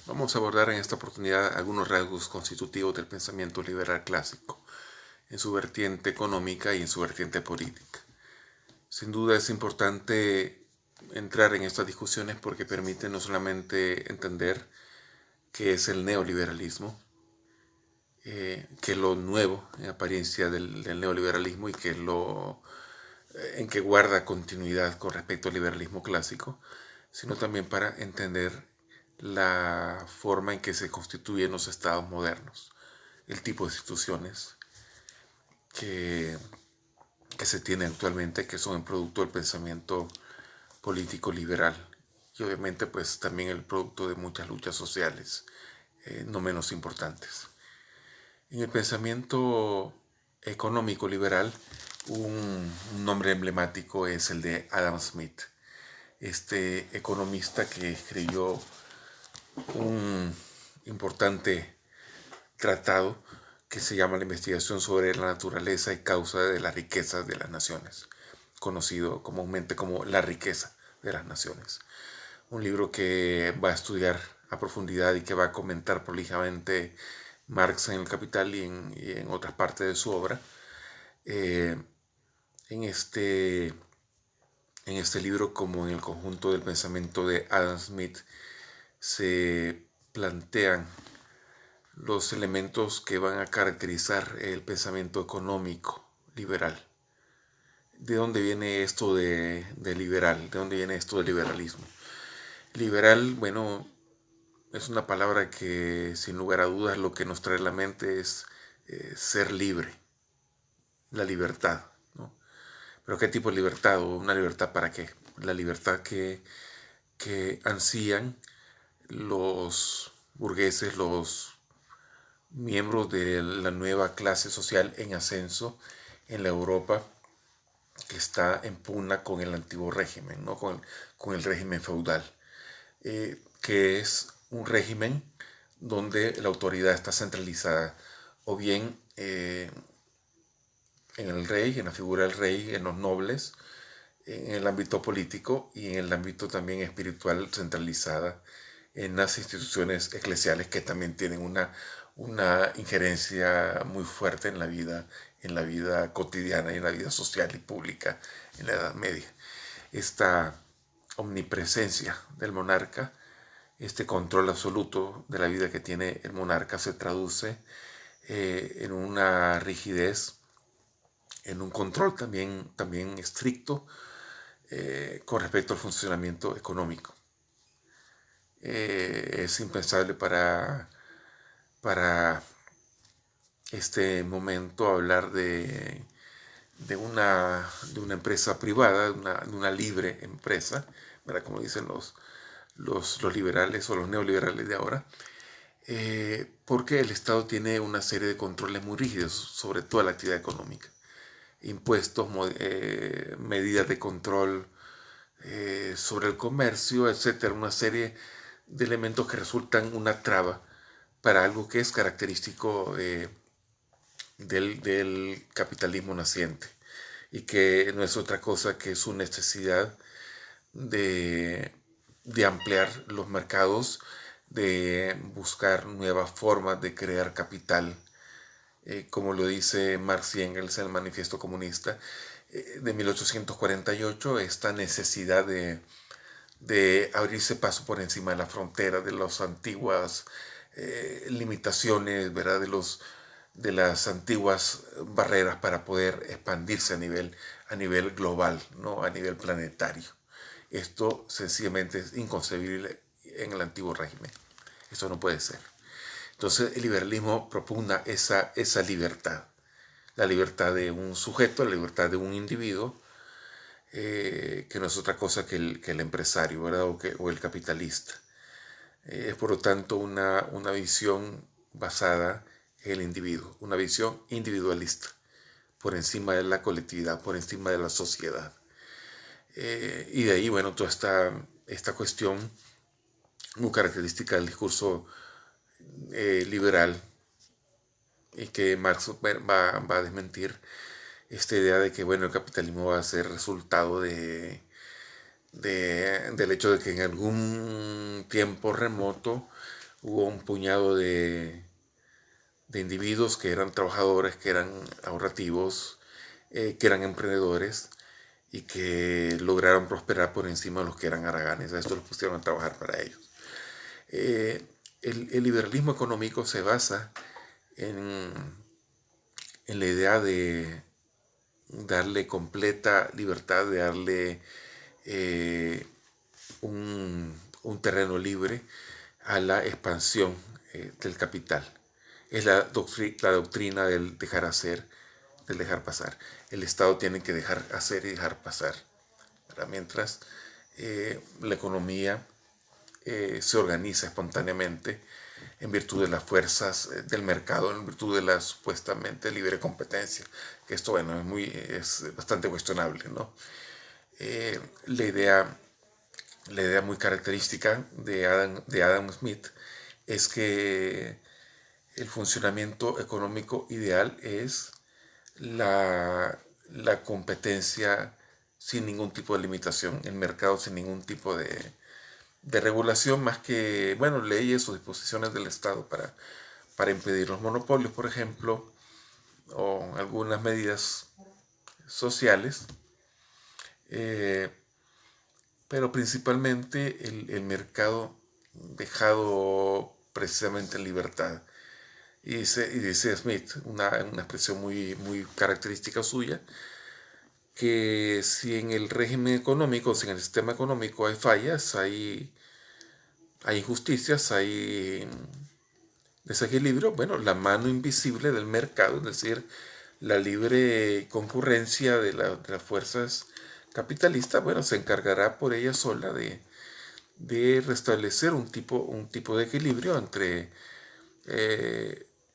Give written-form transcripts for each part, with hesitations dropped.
Vamos a abordar en esta oportunidad algunos rasgos constitutivos del pensamiento liberal clásico, en su vertiente económica y en su vertiente política. Sin duda es importante entrar en estas discusiones porque permite no solamente entender qué es el neoliberalismo, qué es lo nuevo en apariencia del neoliberalismo y qué es en que guarda continuidad con respecto al liberalismo clásico, sino también para entender la forma en que se constituyen los estados modernos, el tipo de instituciones que, que se tienen actualmente, que son el producto del pensamiento político liberal y obviamente pues también el producto de muchas luchas sociales, no menos importantes. En el pensamiento económico liberal, un nombre emblemático es el de Adam Smith, este economista que escribió un importante tratado que se llama La investigación sobre la naturaleza y causa de las riquezas de las naciones, conocido comúnmente como La riqueza de las naciones. Un libro que va a estudiar a profundidad y que va a comentar prolijamente Marx en El Capital y en otras partes de su obra. Eh, en, este, en este libro, como en el conjunto del pensamiento de Adam Smith, se plantean los elementos que van a caracterizar el pensamiento económico liberal. ¿De dónde viene esto de liberal? ¿De dónde viene esto de liberalismo? Liberal, bueno, es una palabra que sin lugar a dudas lo que nos trae a la mente es ser libre, la libertad, ¿no? Pero ¿qué tipo de libertad? ¿O una libertad para qué? La libertad que ansían los burgueses, los miembros de la nueva clase social en ascenso en la Europa que está en pugna con el antiguo régimen, ¿no? con el régimen feudal, que es un régimen donde la autoridad está centralizada o bien en el rey, en la figura del rey, en los nobles, en el ámbito político y en el ámbito también espiritual centralizada en las instituciones eclesiales que también tienen una injerencia muy fuerte en la vida cotidiana y en la vida social y pública en la Edad Media. Esta omnipresencia del monarca, este control absoluto de la vida que tiene el monarca se traduce en una rigidez, en un control también estricto con respecto al funcionamiento económico. Es impensable para este momento hablar de una empresa privada, de una libre empresa, ¿verdad? Como dicen los liberales o los neoliberales de ahora, porque el Estado tiene una serie de controles muy rígidos sobre toda la actividad económica. Impuestos, medidas de control sobre el comercio, etcétera, una serie de elementos que resultan una traba para algo que es característico del capitalismo naciente y que no es otra cosa que su necesidad de, de ampliar los mercados, de buscar nuevas formas de crear capital, como lo dice Marx y Engels en el Manifiesto Comunista de 1848, esta necesidad de abrirse paso por encima de la frontera, de las antiguas limitaciones, ¿verdad? De las antiguas barreras para poder expandirse a nivel global, ¿no? A nivel planetario. Esto sencillamente es inconcebible en el antiguo régimen. Esto no puede ser. Entonces el liberalismo propugna esa libertad, la libertad de un sujeto, la libertad de un individuo, que no es otra cosa que el empresario, ¿verdad? O el capitalista. Es por lo tanto una visión basada en el individuo, una visión individualista, por encima de la colectividad, por encima de la sociedad. Y de ahí, bueno, toda esta cuestión muy característica del discurso liberal y que Marx va a desmentir esta idea de que, bueno, el capitalismo va a ser resultado del hecho de que en algún tiempo remoto hubo un puñado de individuos que eran trabajadores, que eran ahorrativos, que eran emprendedores y que lograron prosperar por encima de los que eran haraganes. A esto los pusieron a trabajar para ellos. El liberalismo económico se basa en la idea de darle completa libertad, de darle un terreno libre a la expansión del capital. Es la doctrina del dejar hacer, del dejar pasar. El Estado tiene que dejar hacer y dejar pasar. Mientras la economía se organiza espontáneamente en virtud de las fuerzas del mercado, en virtud de la supuestamente libre competencia, que esto, bueno, es bastante cuestionable, ¿no? La idea muy característica de Adam Smith es que el funcionamiento económico ideal es la competencia sin ningún tipo de limitación, el mercado sin ningún tipo de regulación, más que, bueno, leyes o disposiciones del Estado para impedir los monopolios, por ejemplo, o algunas medidas sociales, pero principalmente el mercado dejado precisamente en libertad. Y dice Smith, una expresión muy característica suya, que si en el régimen económico, si en el sistema económico hay fallas, hay injusticias, hay desequilibrio, bueno, la mano invisible del mercado, es decir, la libre concurrencia de las fuerzas capitalistas, bueno, se encargará por ella sola de restablecer un tipo de equilibrio entre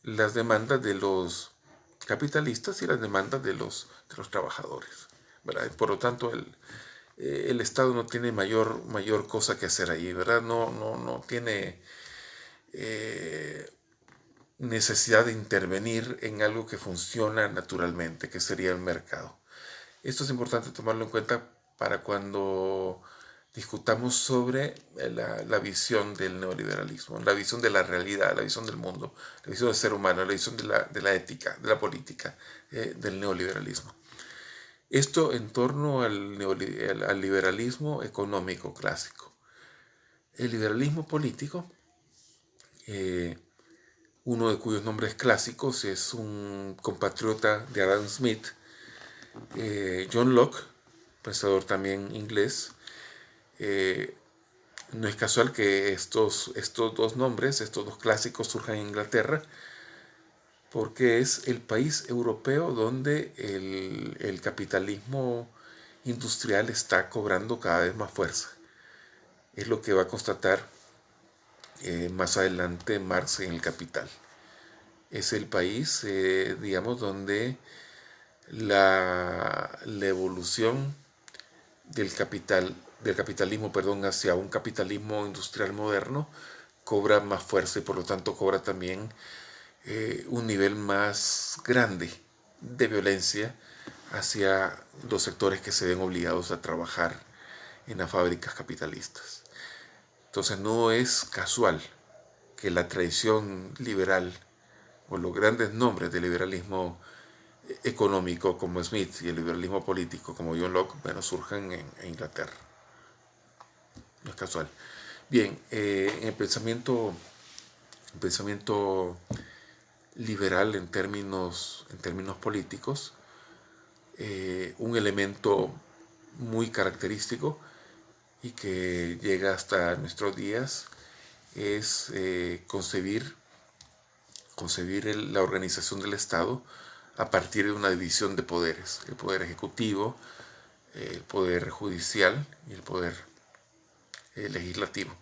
las demandas de los capitalistas y las demandas de los trabajadores, ¿verdad? Por lo tanto, el Estado no tiene mayor cosa que hacer ahí, ¿verdad? No tiene necesidad de intervenir en algo que funciona naturalmente, que sería el mercado. Esto es importante tomarlo en cuenta para cuando discutamos sobre la visión del neoliberalismo, la visión de la realidad, la visión del mundo, la visión del ser humano, la visión de la ética, de la política, del neoliberalismo. Esto en torno al liberalismo económico clásico. El liberalismo político, uno de cuyos nombres clásicos es un compatriota de Adam Smith, John Locke, pensador también inglés. No es casual que estos dos nombres, estos dos clásicos surjan en Inglaterra, porque es el país europeo donde el capitalismo industrial está cobrando cada vez más fuerza. Es lo que va a constatar más adelante Marx en El Capital. Es el país, digamos, donde la evolución del capitalismo, hacia un capitalismo industrial moderno cobra más fuerza y por lo tanto cobra también un nivel más grande de violencia hacia los sectores que se ven obligados a trabajar en las fábricas capitalistas. Entonces no es casual que la tradición liberal o los grandes nombres del liberalismo económico como Smith y el liberalismo político como John Locke, bueno, surjan en Inglaterra. No es casual. Bien, en el pensamiento liberal en términos políticos, un elemento muy característico y que llega hasta nuestros días es concebir la organización del Estado a partir de una división de poderes: el poder ejecutivo, el poder judicial y el poder legislativo.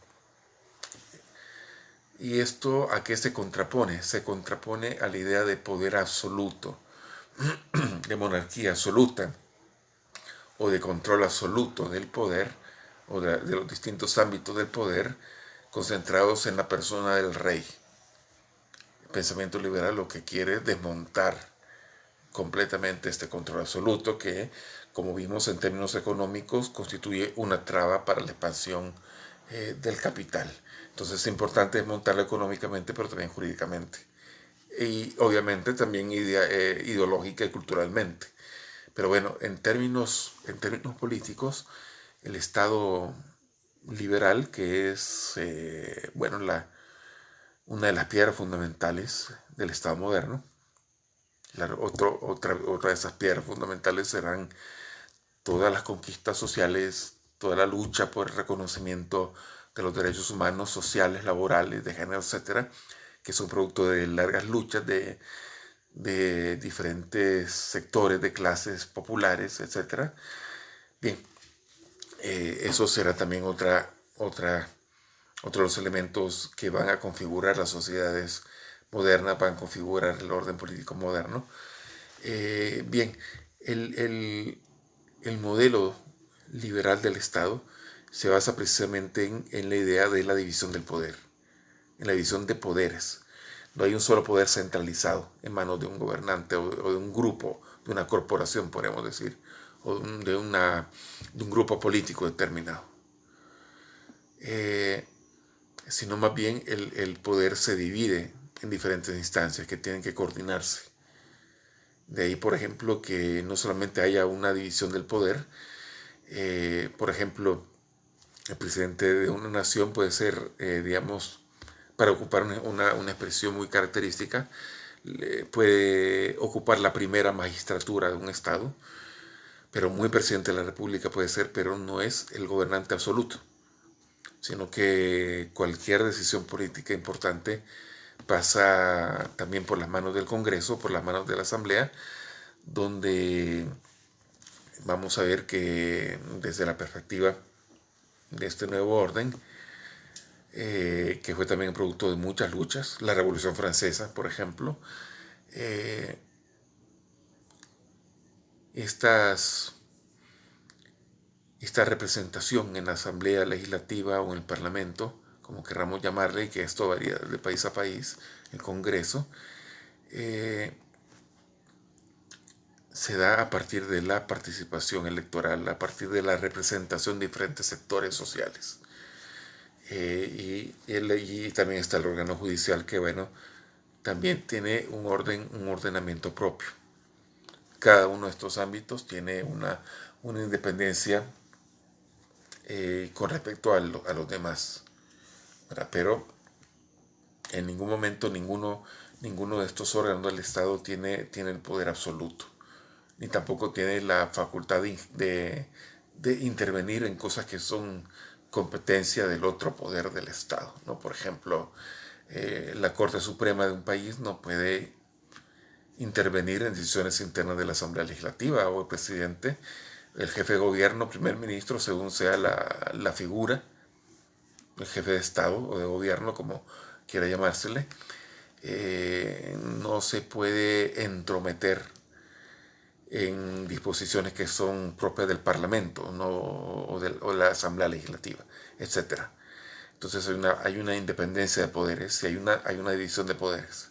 ¿Y esto a qué se contrapone? Se contrapone a la idea de poder absoluto, de monarquía absoluta o de control absoluto del poder o de los distintos ámbitos del poder concentrados en la persona del rey. El pensamiento liberal lo que quiere es desmontar completamente este control absoluto que, como vimos en términos económicos, constituye una traba para la expansión del capital. Entonces es importante desmontarlo económicamente, pero también jurídicamente. Y obviamente también ideológica y culturalmente. Pero bueno, en términos políticos, el Estado liberal, que es bueno, una de las piedras fundamentales del Estado moderno, otra de esas piedras fundamentales serán todas las conquistas sociales, toda la lucha por el reconocimiento de los derechos humanos, sociales, laborales, de género, etcétera, que son producto de largas luchas de diferentes sectores, de clases populares, etcétera. Bien, eso será también otro de los elementos que van a configurar las sociedades modernas, van a configurar el orden político moderno. Bien, el modelo liberal del Estado se basa precisamente en la idea de la división del poder, en la división de poderes. No hay un solo poder centralizado en manos de un gobernante o de un grupo, de una corporación, podemos decir, o de un grupo político determinado. Sino más bien el poder se divide en diferentes instancias que tienen que coordinarse. De ahí, por ejemplo, que no solamente haya una división del poder, por ejemplo, el presidente de una nación puede ser, digamos, para ocupar una expresión muy característica, puede ocupar la primera magistratura de un estado, pero muy presidente de la república puede ser, pero no es el gobernante absoluto, sino que cualquier decisión política importante pasa también por las manos del Congreso, por las manos de la Asamblea, donde vamos a ver que desde la perspectiva de este nuevo orden, que fue también producto de muchas luchas, la Revolución Francesa, por ejemplo, esta representación en la Asamblea Legislativa o en el Parlamento, como querramos llamarle, y que esto varía de país a país, el Congreso, se da a partir de la participación electoral, a partir de la representación de diferentes sectores sociales. Y también está el órgano judicial que, bueno, también tiene un ordenamiento propio. Cada uno de estos ámbitos tiene una independencia con respecto a los demás, ¿verdad? Pero en ningún momento ninguno de estos órganos del Estado tiene el poder absoluto, ni tampoco tiene la facultad de intervenir en cosas que son competencia del otro poder del Estado, ¿no? Por ejemplo, la Corte Suprema de un país no puede intervenir en decisiones internas de la Asamblea Legislativa o el presidente, el jefe de gobierno, primer ministro, según sea la figura, el jefe de Estado o de gobierno, como quiera llamársele, no se puede entrometer en disposiciones que son propias del Parlamento, ¿no? o de la Asamblea Legislativa, etc. Entonces hay una independencia de poderes y hay una división de poderes.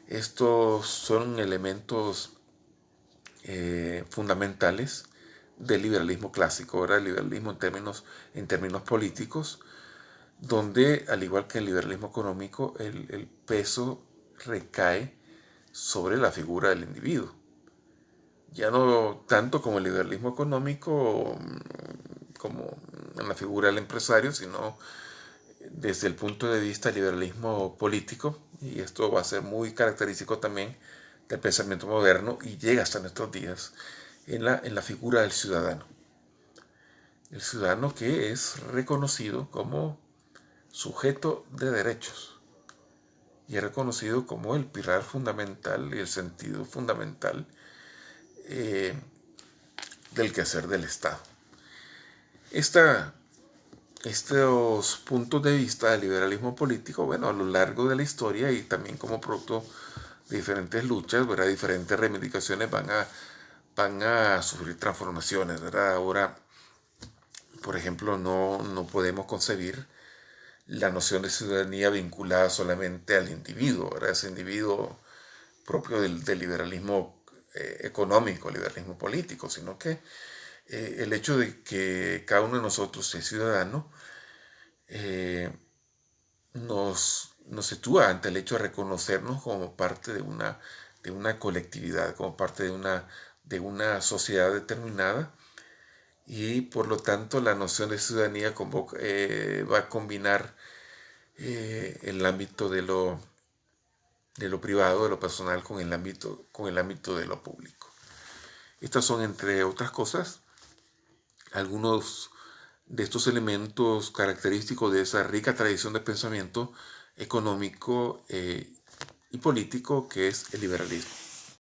Estos son elementos fundamentales del liberalismo clásico, ¿verdad? El liberalismo en términos políticos, donde, al igual que el liberalismo económico, el peso recae sobre la figura del individuo. Ya no tanto como el liberalismo económico, como en la figura del empresario, sino desde el punto de vista del liberalismo político, y esto va a ser muy característico también del pensamiento moderno y llega hasta nuestros días, en la figura del ciudadano. El ciudadano que es reconocido como sujeto de derechos y es reconocido como el pilar fundamental y el sentido fundamental del quehacer del Estado. Estos puntos de vista del liberalismo político, bueno, a lo largo de la historia y también como producto de diferentes luchas, ¿verdad? Diferentes reivindicaciones van a sufrir transformaciones, ¿verdad? Ahora, por ejemplo, no podemos concebir la noción de ciudadanía vinculada solamente al individuo, ¿verdad? Ese individuo propio del liberalismo económico, liberalismo político, sino que el hecho de que cada uno de nosotros sea ciudadano nos sitúa ante el hecho de reconocernos como parte de una colectividad, como parte de una sociedad determinada, y por lo tanto la noción de ciudadanía va a combinar el ámbito de lo privado, de lo personal, con el ámbito de lo público. Estas son, entre otras cosas, algunos de estos elementos característicos de esa rica tradición de pensamiento económico y político que es el liberalismo.